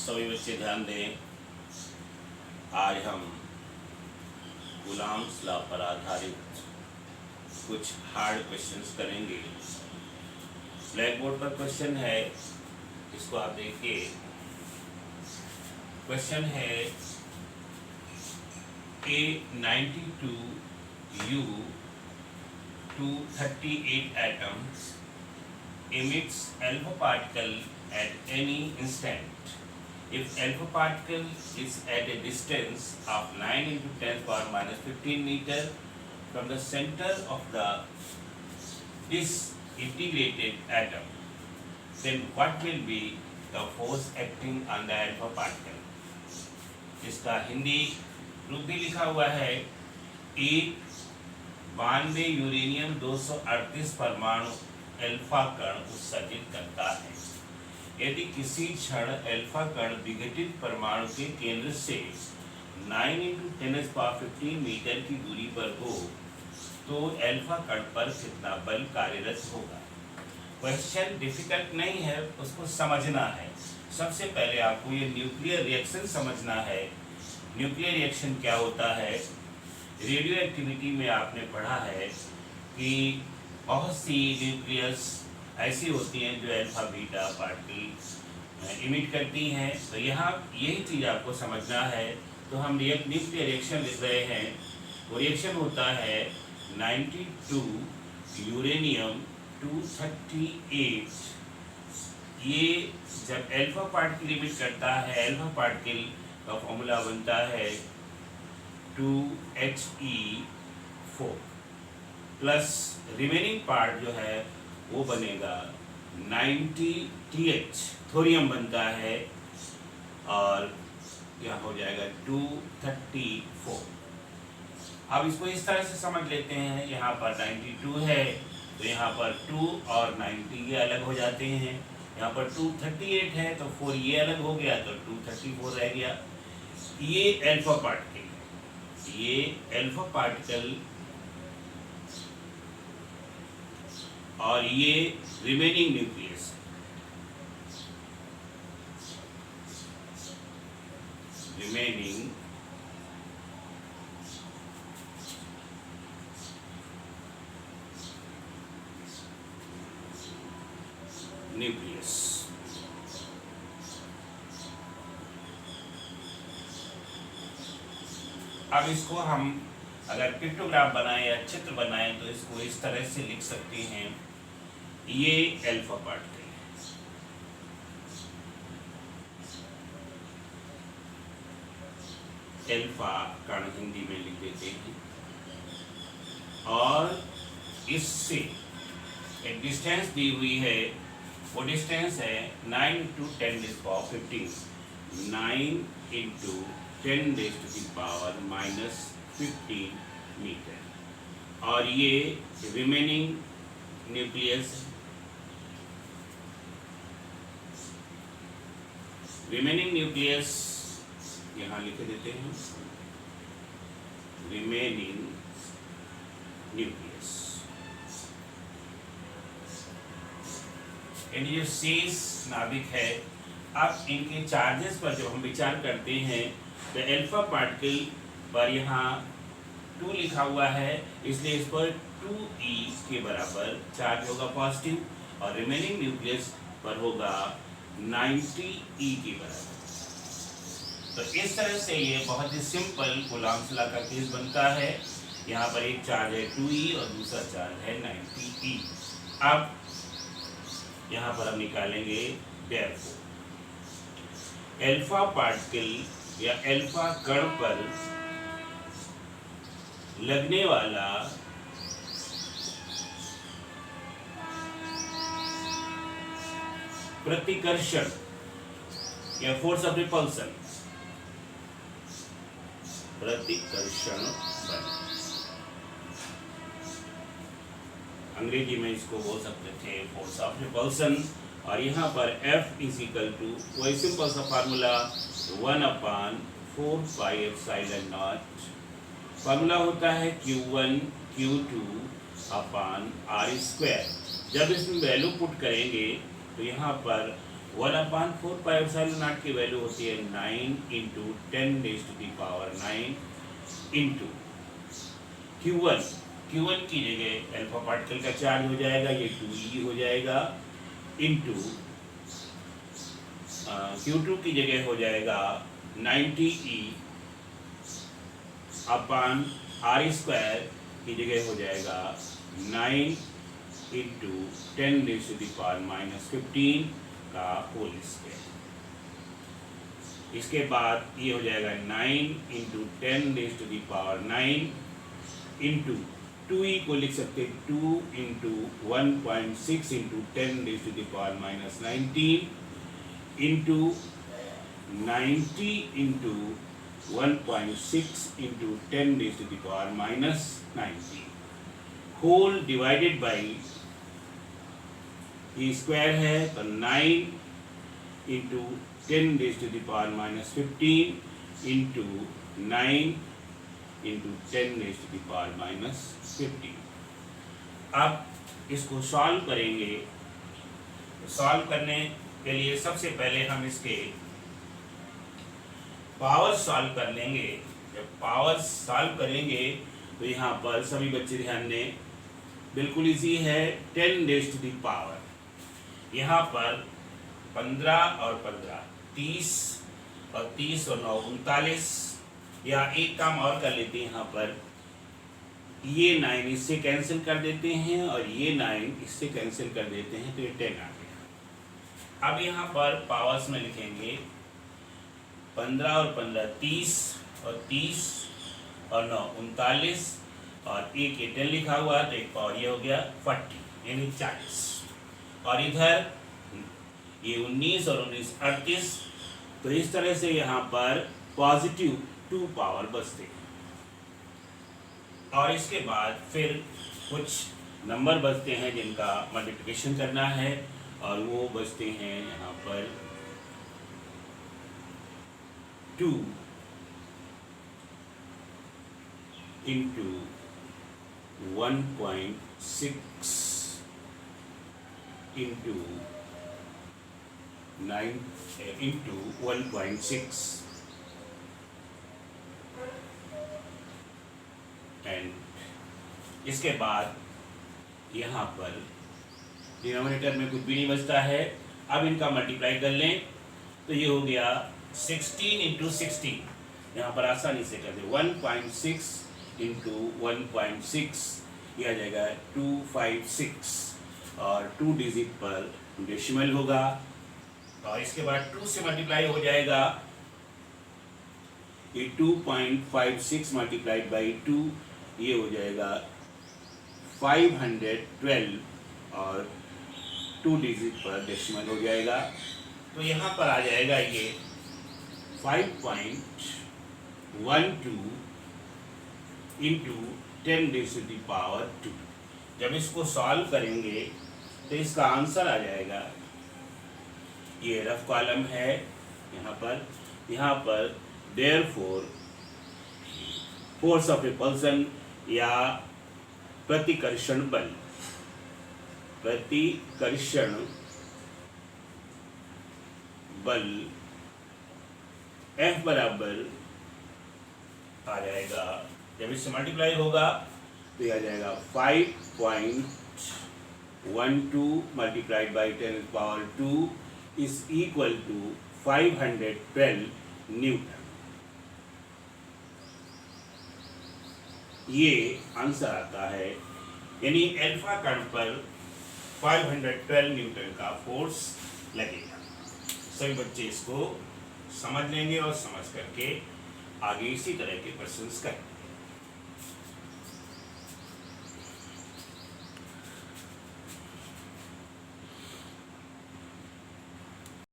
सभी बच्चे ध्यान दें। आज हम गुलाम्स लॉ पर आधारित कुछ हार्ड क्वेश्चंस करेंगे। ब्लैक बोर्ड पर क्वेश्चन है, इसको आप देखिए। क्वेश्चन है A92U 238 atoms emits alpha particle at any instant. If alpha particle is at a distance of 9 into 10 power minus 15 meter from the center of the disintegrated atom, then what will be the force acting on the alpha particle? इसका हिंदी रूप भी लिखा हुआ है। एक 92 uranium 238 परमाणु alpha कण उत्सर्जित करता है। यदि किसी क्षण अल्फा कण विघटित परमाणु के केंद्र से 9 into 10⁻15 मीटर की दूरी पर हो तो अल्फा कण पर कितना बल कार्यरत होगा। क्वेश्चन डिफिकल्ट नहीं है, उसको समझना है। सबसे पहले आपको ये न्यूक्लियर रिएक्शन समझना है। न्यूक्लियर रिएक्शन क्या होता है? रेडियो एक्टिविटी में आपने पढ़ा है कि बहुत सी न्यूक्लियस ऐसी होती हैं जो अल्फा बीटा पार्टिकल इमिट करती हैं। तो यहाँ यही चीज़ आपको समझना है। तो हम न्यूक्लियर रिएक्शन लिख रहे हैं। वो रिएक्शन होता है 92 यूरेनियम 238। ये जब अल्फा पार्टिकल इमिट करता है, अल्फा पार्टिकल का फॉर्मूला बनता है 2He4 प्लस रिमेनिंग पार्ट जो है वो बनेगा 90Th, थोरियम बनता है और यहाँ हो जाएगा 234। अब इसको इस तरह से समझ लेते हैं। यहाँ पर 92 है तो यहाँ पर 2 और 90 ये अलग हो जाते हैं। यहाँ पर 238 है तो 4 ये अलग हो गया तो 234 रह गया। ये अल्फा पार्टिकल है, ये अल्फा पार्टिकल और ये रिमेनिंग न्यूक्लियस। Remaining nucleus. अब इसको हम अगर पिक्टोग्राफ बनाएं या चित्र बनाएं तो इसको इस तरह से लिख सकते हैं। ये अल्फा पार्टिकल है, अल्फा कण हिंदी में लिख देते हैं। और इससे एक डिस्टेंस दी हुई है, वो डिस्टेंस है 9 into 10⁻15, 9 into 10⁻⁻15 मीटर। और ये रिमेनिंग न्यूक्लियस, रिमेनिंग न्यूक्लियस यहाँ लिख देते हैं, रिमेनिंग न्यूक्लियस। ये शेष नाभिक है। अब इनके चार्जेस पर जब हम विचार करते हैं तो अल्फा पार्टिकल पर यहाँ 2 लिखा हुआ है, इसलिए इस पर 2e के बराबर चार्ज होगा पॉजिटिव, और रिमेनिंग न्यूक्लियस पर होगा 90e के बराबर। तो इस तरह से ये बहुत ही सिंपल कूलॉम्स लॉ का केस बनता है। यहाँ पर एक चार्ज है 2e और दूसरा चार्ज है 90e। अब यहाँ पर हम निकालेंगे देयरफॉर अल्फा पार्टिकल या अल्फा कण पर लगने वाला प्रतिकर्षण या फोर्स ऑफ रिपल्सन, प्रतिकर्षण बल। अंग्रेजी में इसको बोल सकते थे फोर्स ऑफ रिपल्सन। और यहाँ पर F इज इक्वल टू वही सिंपल सा फार्मूला 1/4πε0। फार्मूला होता है Q1 Q2 अपॉन R²। जब इसमें वैल्यू पुट करेंगे तो यहाँ पर 1/4πε0 की वैल्यू होती है 9 इंटू 10⁻⁹ इंटू Q1 की जगह अल्फा पार्टिकल का चार्ज हो जाएगा, ये 2e हो जाएगा, इंटू Q2 की जगह हो जाएगा 90e अपॉन r² की जगह हो जाएगा 9 इंटू 10⁻⁻15 का होल स्क्वायर। इसके बाद ये हो जाएगा 9 इंटू 10⁻⁹ इंटू 2e को लिख सकते 2 into 1.6 into 10⁻⁻19 into 90 into 1.6 into 10⁻⁻19 whole divided by ये स्क्वायर है तो 9 इंटू 10⁻⁻15 इंटू 9 इंटू 10⁻⁻15। अब इसको सॉल्व करेंगे। सॉल्व करने के लिए सबसे पहले हम इसके पावर सॉल्व कर लेंगे। जब पावर सॉल्व करेंगे तो यहाँ पर सभी बच्चे ध्यान दें, बिल्कुल इजी है। 10⁻, यहाँ पर 15 और 15 30 और 30 और 9 39, या एक काम और कर लेते हैं, यहाँ पर ये 9 इससे कैंसिल कर देते हैं और ये 9 इससे कैंसिल कर देते हैं, तो ये 10 आ गया। अब यहाँ पर पावर्स में लिखेंगे 15 और 15 30 और 30 और 9 39 और एक ये 10 लिखा हुआ है, तो एक पावर ये हो गया 40 यानी 40, और इधर ये 19 और 19 38। तो इस तरह से यहाँ पर पॉजिटिव 2 पावर बचते हैं। और इसके बाद फिर कुछ नंबर बचते हैं जिनका मल्टीप्लिकेशन करना है, और वो बचते हैं यहाँ पर 2 इंटू 1.6 इंटू 9 इंटू 1.6 एंड इसके बाद यहाँ पर डिनोमिनेटर में कुछ भी नहीं बचता है। अब इनका मल्टीप्लाई कर लें तो ये हो गया 16 इंटू 16, यहाँ पर आसानी से कर दे 1.6 इंटू 1.6, ये आ जाएगा 256, और 2 डिजिट पर डेसिमल होगा, और इसके बाद 2 से मल्टीप्लाई हो जाएगा, ये 2.56 मल्टीप्लाइड बाई 2, ये हो जाएगा 512, और 2 डिजिट पर डेसिमल हो जाएगा। तो यहाँ पर आ जाएगा ये 5.12 इंटू 10⁻²। जब इसको सॉल्व करेंगे तो इसका आंसर आ जाएगा, ये रफ कॉलम है यहाँ पर देयरफॉर फोर्स ऑफ रिपल्सन या प्रतिकर्षण बल F बराबर आ जाएगा, जब इससे मल्टीप्लाई होगा तो यह आ जाएगा 5.12 multiplied by 10⁻² is equal to 512 newton. ये आंसर आता है, यानी अल्फा कण पर 512 न्यूटन का फोर्स लगेगा। सभी बच्चे इसको समझ लेंगे और समझ करके आगे इसी तरह के क्वेश्चंस करेंगे।